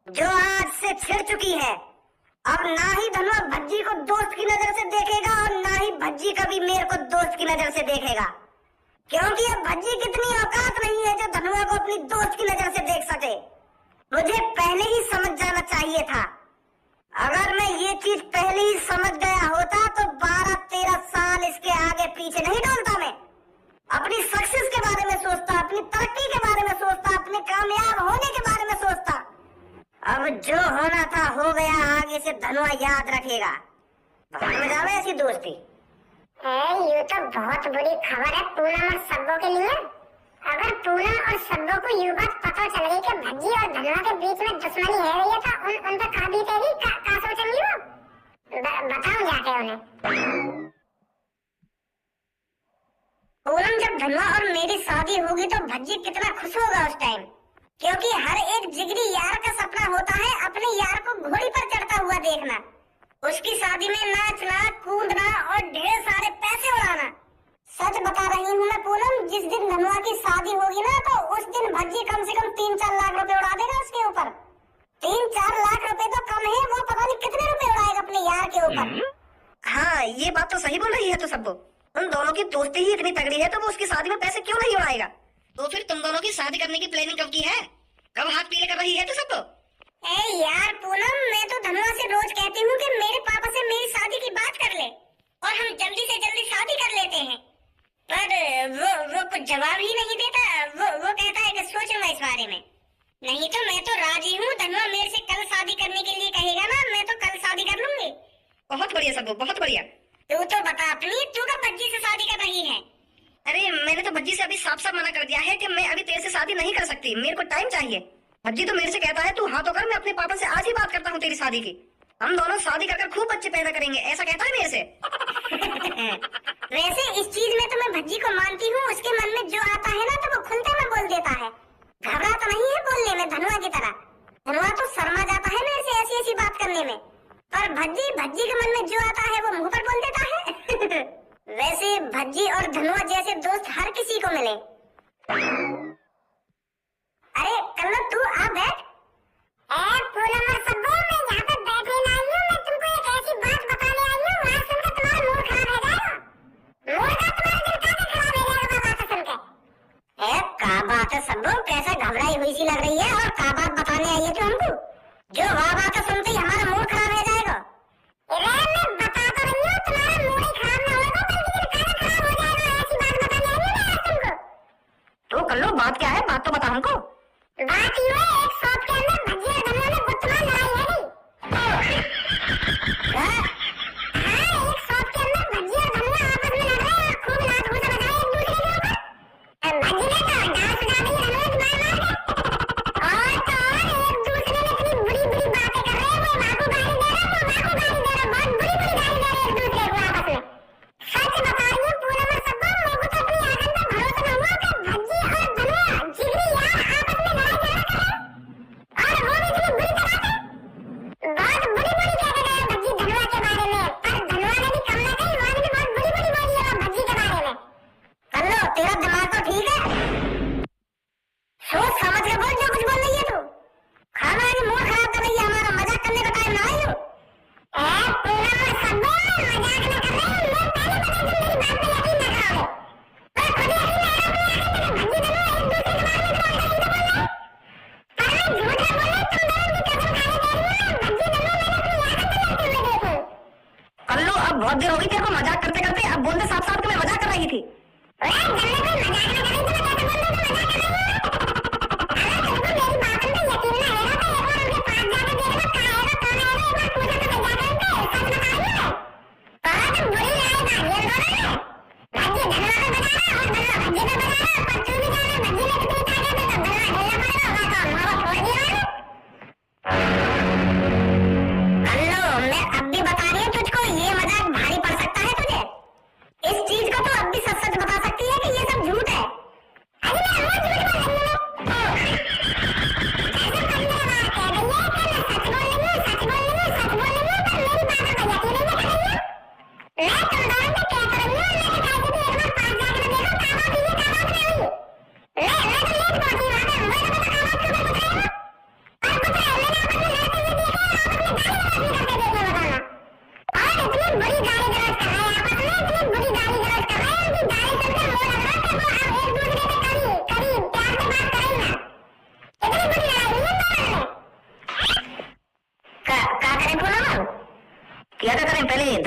जो आज से छिड़ चुकी है। अब ना ही धनुआ भज्जी को दोस्त की नजर से देखेगा और ना ही भज्जी कभी मेरे को दोस्त की नजर से देखेगा, क्योंकि अब भज्जी कितनी औकात नहीं है जो धनुआ को अपनी दोस्त की नजर से देख सके। मुझे पहले ही समझ जाना चाहिए था। अगर मैं ये चीज पहले ही समझ गया होता तो 12-13 साल इसके आगे पीछे नहीं डोलता। मैं अपनी सक्सेस के बारे में सोचता, अपनी तरक्की के बारे में सोचता, अपने कामयाब होने के बारे में सोचता। अब जो होना था हो गया, आगे से धनुआ याद रखेगा। भाग में जावे ऐसी दोस्ती। ये तो बहुत बुरी खबर है पूनम और सब्बो के लिए। अगर पूनम और सब्बो को ये बात पता चल गई कि भज्जी और धनुआ के बीच में दुश्मनी है रही है तो उन पर कहा बीतेगी, का सोचेंगी वो? बताओ जाके उन्हें। पूनम, जब धनुआ और मेरी शादी होगी तो भज्जी कितना खुश होगा उस टाइम, क्योंकि हर एक जिगरी यार का सपना होता है अपने यार को घोड़ी पर चढ़ता हुआ देखना, उसकी शादी में नाचना, कूदना और ढेर सारे पैसे उड़ाना। सच बता रही हूँ मैं पूनम, जिस दिन धनुआ की शादी होगी ना तो उस दिन भज्जी कम से कम 3-4 लाख रुपए उड़ा देगा उसके ऊपर। 3-4 लाख रुपए तो कम है, वो पता नहीं कितने रुपए उड़ाएगा अपने यार के ऊपर। हाँ, ये बात तो सही बोल रही है तो सब्बो। उन दोनों की दोस्ती ही इतनी तगड़ी है तो वो उसकी शादी में पैसे क्यों नहीं उड़ाएगा? तो फिर तुम दोनों की शादी करने की प्लानिंग कब की है? कब हाथ पीले कर रही है तो सब्बो? ए यार पूनम, मैं तो धनुआ से रोज कहती हूँ कि मेरे पापा से मेरी शादी की बात कर ले और हम जल्दी से जल्दी शादी कर लेते हैं, पर वो कुछ जवाब ही नहीं देता। वो कहता है कि सोचूंगा इस बारे में। नहीं तो मैं तो राजी हूँ, धनुआ मेरे से कल शादी करने के लिए कहेगा ना, मैं तो कल शादी कर लूंगी। बहुत बढ़िया सब्बो, बहुत बढ़िया। तू तो बता अपनी, तू कब भज्जी से शादी कर रही है? अरे मैंने तो भज्जी से अभी साफ साफ मना कर दिया है कि मैं अभी तेरे से शादी नहीं कर सकती, मेरे को टाइम चाहिए। भज्जी तो मेरे से कहता है तू हाँ तो कर, मैं अपने पापा से आज ही बात करता हूँ तेरी शादी की, हम दोनों शादी कर खूब बच्चे पैदा करेंगे, ऐसा कहता है मेरे से। वैसे इस चीज में तो मैं भज्जी को मानती हूँ, उसके मन में जो आता है ना तो वो खुलते में बोल देता है, घबरा तो नहीं है बोलने में धनुआ की तरह। धनुआ तो शर्मा जाता है मेरे से ऐसी ऐसी बात करने में, पर भज्जी के मन में जो आता है वो मुंह पर बोल देता है। वैसे भज्जी और धनुआ जैसे दोस्त हर किसी को मिले। अरे कल्लो तू आ बैठ। पूनम और सब्बो, मैं यहाँ पे बैठने नहीं आई हूँ, मैं तुमको एक ऐसी बात बताने आई हूँ, वहाँ सुनकर तुम्हारा मूड खराब हो जाएगा। मूड का तुम्हारा दिल कैसे खराब हो जाएगा बात सुनकर? का बात है सब्बो, कैसे घबराई हुई सी लग रही है और का बात बताने आई है तू हमको, जो वह बात सुनते ही हमारा मूड खराब हो जाएगा। मैं बता तो रही हूँ, तुम्हारा मूड ही खराब ना होगा बल्कि दिल कैसे खराब हो जाएगा, ऐसी बात बताने आई हूँ मैं तुमको। तो कल्लो बात क्या है, बात तो बता हमको। बात ये है, एक शॉप के अंदर भज्जी और धनुआ में गुत्तमान लड़ाई है गई। हाँ, एक शॉप के अंदर भज्जी और धनुआ आपस में लड़ रहे हैं और खूब लात घूसा बजा रहे हैं एक दूसरे के ऊपर। भज्जी ने तो डांस बजा दी धनुआ की मार मार के, और तो और एक दूसरे में इतनी बुरी बुरी बातें कर रहे हैं, वो माँ को गाली दे रहा है, वो माँ को गाली दे रहा है, बहुत बुरी बुरी गाली दे रहे हैं एक दूसरे को आपस में। सच बता रही हूँ पूनम और सब्बो, मेरे को तो अपनी आंखों पर भरोसा न हुआ कि भज्जी और धनुआ जिगरी यार आपस में लड़ाई झगड़ा कर रहे हैं, और वो भी इतनी बुरी तरह से। बहुत बुरी बुरी कहते गए भज्जी धनुआ के बारे में, पर धनुआ ने भी कम न कही, वो भी बहुत बुरी बुरी बोली है भज्जी के बारे में। कल्लो तेरा दिमाग तो ठीक है, सोच समझ के बोल जो कुछ बोल रही है तू। खाना की मूड खराब कर रही है हमारा, मजाक करने का टाइम ना आई हो। पूनम और सब्बो, मजाक न कर रहे हैं, मैं पहले पता तुम मेरी बात पे यकीन न करोगे, पर खुद यकीन आ रहा है अपनी आंखों से कि भज्जी धनुआ एक दूसरे के बारे में तो उल्टा सीधा बोल रहे हैं। पर मैं झूठ न बोलूं, तुम दोनों की कसम खाने दे रही हूँ, भज्जी धनुआ मैंने अपनी आंखों से लड़ते हुए देखूं। कल्लो अब बहुत देर हो गई तेरे को मजाक करते करते, अब बोलते साफ साफ कि मैं मजाक कर रही थी। जब मैं कोई मजाक न कर रही थी, मैं कैसे बोल दूं कि मजाक कर रही हूँ? अगर तुमको मेरी बातों पे यकीन न है ना तो एक बार उनके पास जाकर देखना, कहाँ है कौन है, एक बार पूछो तो मिल जाएगा उनसे। सच बता रही हूँ मैं, बहुत बुरी लड़ाई मारी है दोनों ने, भज्जी धनुआ को बजाना और धनुआ भज्जी को बजाना, पर तू भी जाना भज्जी ने कितनी ताकत है तो धनुआ ढलना पड़ेगा, होगा तो मारो छोड़ दिया है। कल्लो मैं अब भी बता रही हूँ तुझको, ये मजाक भारी पड़ सकता है तुझे। इस चीज को तो अब भी सच सच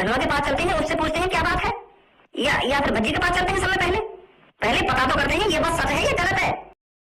धनुआ के पास चलते हैं, उससे पूछते हैं क्या बात है, या फिर भज्जी के पास चलते हैं समय पहले पता तो करते हैं ये बात सच